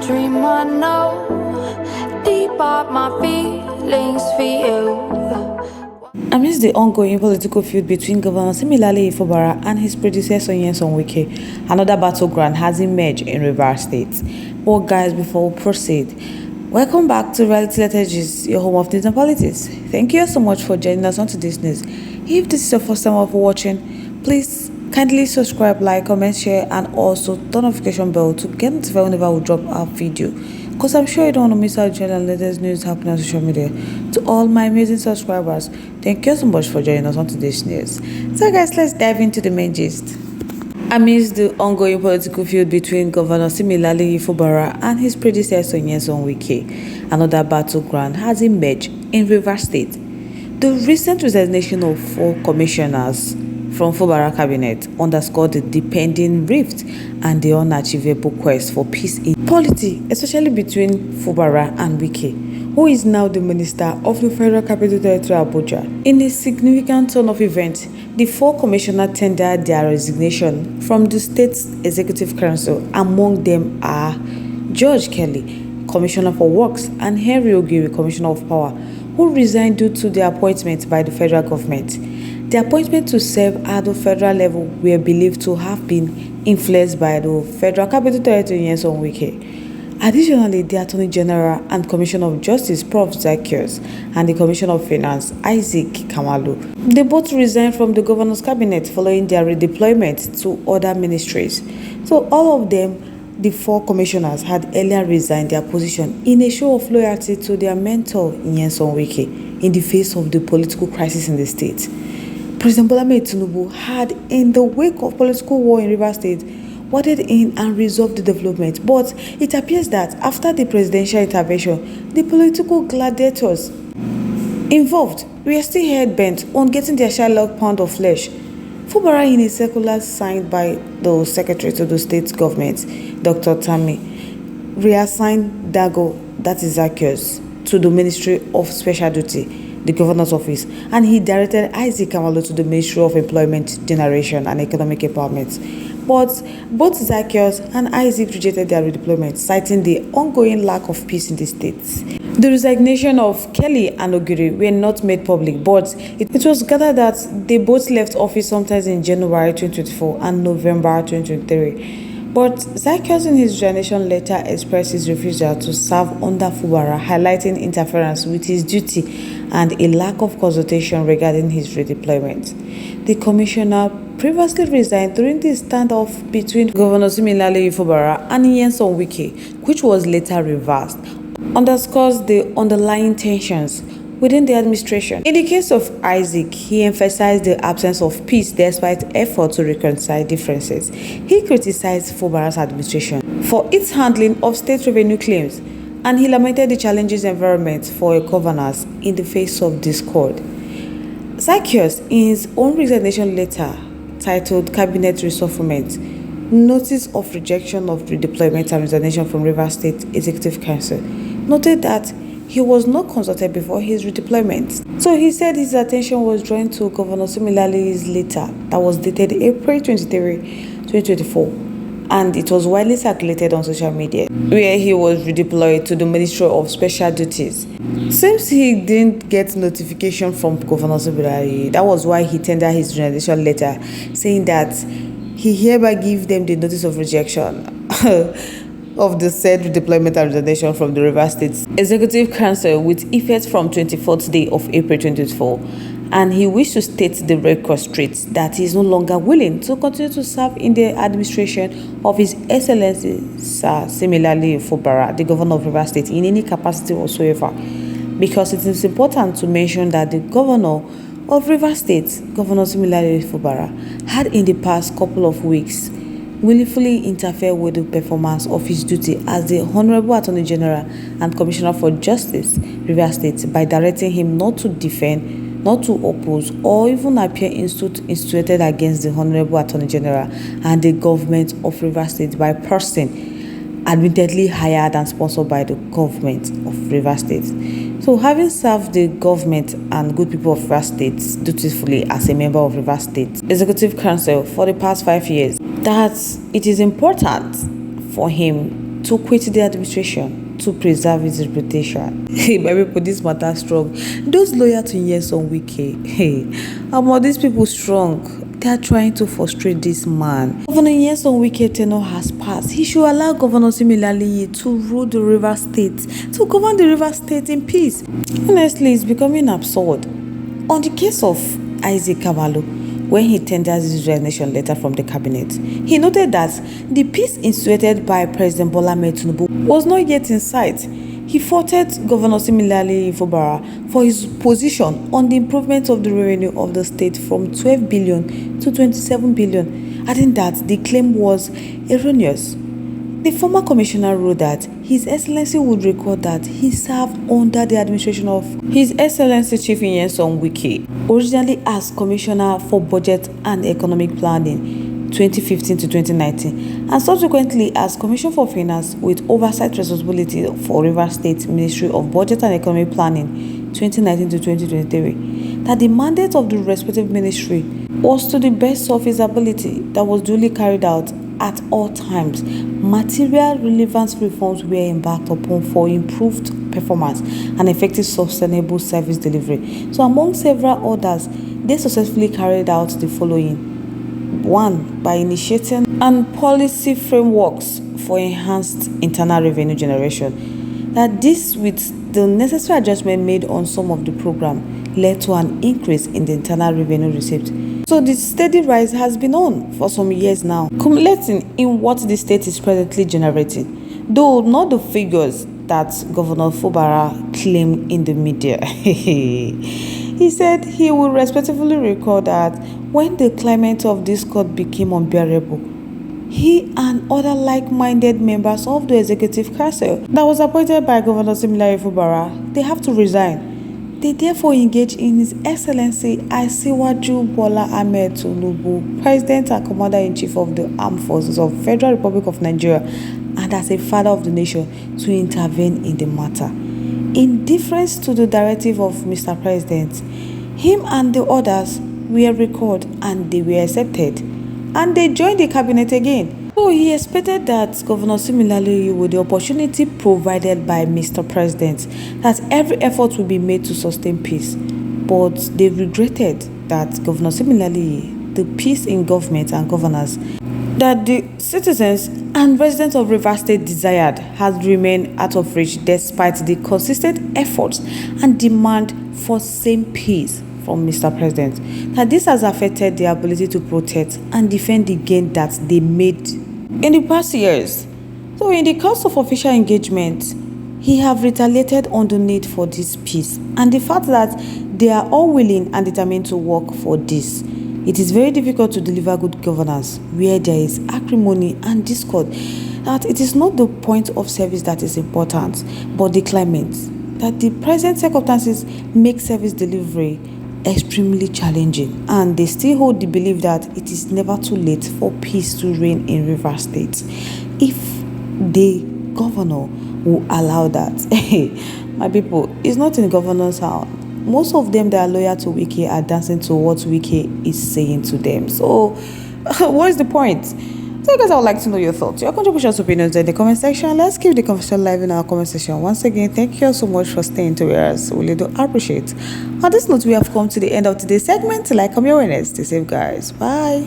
dream I know deep up my feelings for you. Amidst the ongoing political feud between Governor Similaly Ifobara and his predecessor Wike, another battleground has emerged in River State. But guys, before we proceed, welcome back to RI0USLY, your home of news and politics. Thank you so much for joining us on today's news. If this is your first time of watching, please kindly subscribe, like, comment, share, and also turn notification bell to get notified whenever we drop our video. Because I'm sure you don't want to miss out on the latest news happening on social media. To all my amazing subscribers, thank you so much for joining us on today's news. So guys, let's dive into the main gist. Amidst the ongoing political feud between Governor Similaly Ifobara and his predecessor Wike, another battleground has emerged in River State. The recent resignation of 4 commissioners from Fubara cabinet underscored the depending rift and the unachievable quest for peace in politics, especially between Fubara and Wike, who is now the minister of the Federal Capital Territory Abuja. In a significant turn of events, the 4 commissioners tendered their resignation from the state's executive council. Among them are George Kelly, Commissioner for Works, and Henry Ogiri, Commissioner of Power, who resigned due to their appointment by the federal government. The appointment to serve at the federal level were believed to have been influenced by the Federal Capital Territory Wike. Additionally, the Attorney General and Commissioner of Justice, Prof. Rious, and the Commissioner of Finance, Isaac Kamalu, they both resigned from the governor's cabinet following their redeployment to other ministries. So all of them, the 4 commissioners, had earlier resigned their position in a show of loyalty to their mentor, Wike, in the face of the political crisis in the state. President Bola Ahmed Tinubu had, in the wake of political war in River State, waded in and resolved the development. But it appears that after the presidential intervention, the political gladiators involved were still hell-bent on getting their Shylock pound of flesh. Fubara, in a circular signed by the Secretary to the state government, Dr. Tammy, reassigned Dago, that is Zacchaeus, to the Ministry of Special Duty, the governor's office, and he directed Isaac Kamalu to the Ministry of Employment Generation and Economic Empowerment. But both Zacchaeus and Isaac rejected their redeployment, citing the ongoing lack of peace in the states. The resignation of Kelly and Ogiri were not made public, but it was gathered that they both left office sometime in January 2024 and November 2023. But Zacchaeus, in his resignation letter, expressed his refusal to serve under Fubara, highlighting interference with his duty and a lack of consultation regarding his redeployment. The commissioner previously resigned during the standoff between Governor Similaly Ifobara and Wike, which was later reversed, underscores the underlying tensions within the administration. In the case of Isaac, he emphasized the absence of peace despite efforts to reconcile differences. He criticized Fubara's administration for its handling of state revenue claims, and he lamented the challenging environment for governors in the face of discord. Zacchaeus, in his own resignation letter titled Cabinet Reshufflement, Notice of Rejection of Redeployment and Resignation from River State Executive Council, noted that he was not consulted before his redeployment. So he said his attention was drawn to Governor Similaly's letter that was dated April 23, 2024, and it was widely circulated on social media, where he was redeployed to the Ministry of Special Duties. Since he didn't get notification from Governor Similaly, that was why he tendered his resignation letter, saying that he hereby gives them the notice of rejection of the said redeployment and resignation from the River State Executive Council with effect from 24th day of April 2024. And he wished to state the record straight that he is no longer willing to continue to serve in the administration of His Excellency Sir Similaly Ifobara, the Governor of River State, in any capacity whatsoever, because it is important to mention that the Governor of River State, Governor Similaly Ifobara, had in the past couple of weeks willfully interfered with the performance of his duty as the Honorable Attorney General and Commissioner for Justice, River State, by directing him not to defend, not to oppose, or even appear instituted against the Honorable Attorney General and the government of River State by person admittedly hired and sponsored by the government of River State. So, having served the government and good people of River State dutifully as a member of River State Executive Council for the past 5 years, that it is important for him to quit the administration to preserve his reputation. Hey, my people, this matter strong. Those loyal to Nyesom Wike, hey, these people strong. They are trying to frustrate this man. Governor Nyesom Wike tenure has passed. He should allow Governor similarly to rule the River State, to govern the River State in peace. Honestly, it's becoming absurd. On the case of Isaac Kabalo, when he tendered his resignation letter from the cabinet, he noted that the peace instituted by President Bola Ahmed Tinubu was not yet in sight. He faulted Governor Similarly Fubara for his position on the improvement of the revenue of the state from 12 billion to 27 billion, adding that the claim was erroneous. The former commissioner wrote that His Excellency would record that he served under the administration of His Excellency Chief Nyesom Wike, originally as Commissioner for Budget and Economic Planning 2015 to 2019, and subsequently as Commissioner for Finance with oversight responsibility for River State Ministry of Budget and Economic Planning 2019 to 2023, that the mandate of the respective ministry was to the best of his ability that was duly carried out at all times. Material relevant reforms were embarked upon for improved performance and effective sustainable service delivery. So among several others, they successfully carried out the following. 1. By initiating and policy frameworks for enhanced internal revenue generation. That this, with the necessary adjustment made on some of the program, led to an increase in the internal revenue receipt. So the steady rise has been on for some years now, culminating in what the state is presently generating, though not the figures that Governor Fubara claimed in the media. He said he would respectfully record that when the climate of this court became unbearable, he and other like-minded members of the executive council that was appointed by Governor Similarly Fubara, they have to resign. They therefore engage in His Excellency RI0USLY Bola Ahmed Tinubu, President and Commander-in-Chief of the Armed Forces of the Federal Republic of Nigeria, and as a father of the nation, to intervene in the matter. In deference to the directive of Mr. President, him and the others were recalled and they were accepted, and they joined the cabinet again. So he expected that Governor similarly, with the opportunity provided by Mr. President, that every effort will be made to sustain peace. But they regretted that Governor similarly, the peace in government and governance that the citizens and residents of River State desired has remained out of reach despite the consistent efforts and demand for same peace from Mr. President. That this has affected their ability to protect and defend the gain that they made in the past years. So in the course of official engagement, he have retaliated on the need for this peace and the fact that they are all willing and determined to work for this. It is very difficult to deliver good governance where there is acrimony and discord. That it is not the point of service that is important, but the climate. That the present circumstances make service delivery extremely challenging, and they still hold the belief that it is never too late for peace to reign in River State if the governor will allow that. My people, it's not in the governor's hand. Most of them that are loyal to Wike are dancing to what Wike is saying to them. So what is the point? So guys, I would like to know your thoughts, your contributions, opinions in the comment section. Let's keep the conversation live in our comment section. Once again, thank you so much for staying to us. We really do appreciate. On this note, we have come to the end of today's segment. Like, come your awareness. Stay safe, guys. Bye.